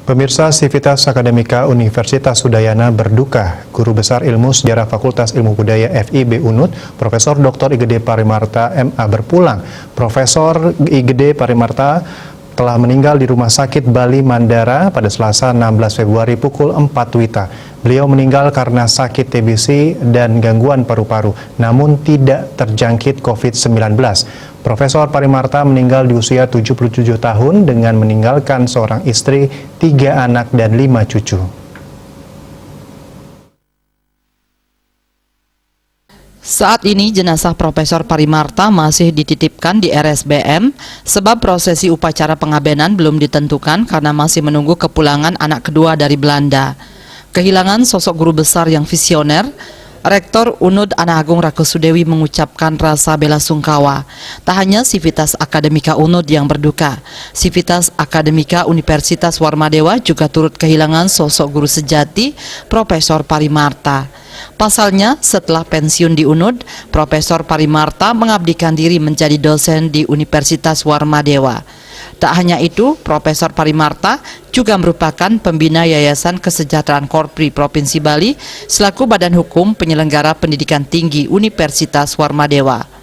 Pemirsa, Sivitas Akademika Universitas Udayana berduka. Guru Besar Ilmu Sejarah Fakultas Ilmu Budaya FIB Unut, Profesor Dr. Igede Parimarta MA berpulang. Profesor Igede Parimarta telah meninggal di Rumah Sakit Bali Mandara pada Selasa 16 Februari pukul 4 WITA. Beliau meninggal karena sakit TBC dan gangguan paru-paru, namun tidak terjangkit COVID-19. Profesor Parimarta meninggal di usia 77 tahun dengan meninggalkan seorang istri, 3 anak, dan 5 cucu. Saat ini jenazah Profesor Parimarta masih dititipkan di RSBM sebab prosesi upacara pengabenan belum ditentukan karena masih menunggu kepulangan anak kedua dari Belanda. Kehilangan sosok guru besar yang visioner, Rektor UNUD Ana Agung Rakusudewi mengucapkan rasa belasungkawa. Tak hanya Sivitas Akademika UNUD yang berduka, Sivitas Akademika Universitas Warmadewa juga turut kehilangan sosok guru sejati Profesor Parimarta. Pasalnya, setelah pensiun di UNUD, Profesor Parimarta mengabdikan diri menjadi dosen di Universitas Warmadewa. Tak hanya itu, Profesor Parimarta juga merupakan pembina Yayasan Kesejahteraan Korpri Provinsi Bali selaku Badan Hukum Penyelenggara Pendidikan Tinggi Universitas Warmadewa.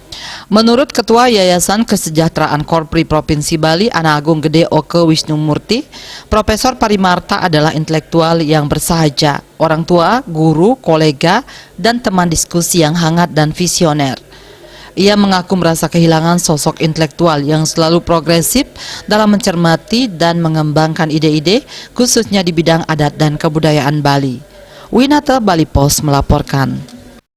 Menurut Ketua Yayasan Kesejahteraan Korpri Provinsi Bali, Ana Agung Gede Oke Wisnumurti, Profesor Parimarta adalah intelektual yang bersahaja, orang tua, guru, kolega, dan teman diskusi yang hangat dan visioner. Ia mengaku merasa kehilangan sosok intelektual yang selalu progresif dalam mencermati dan mengembangkan ide-ide, khususnya di bidang adat dan kebudayaan Bali. Winata Bali Post melaporkan.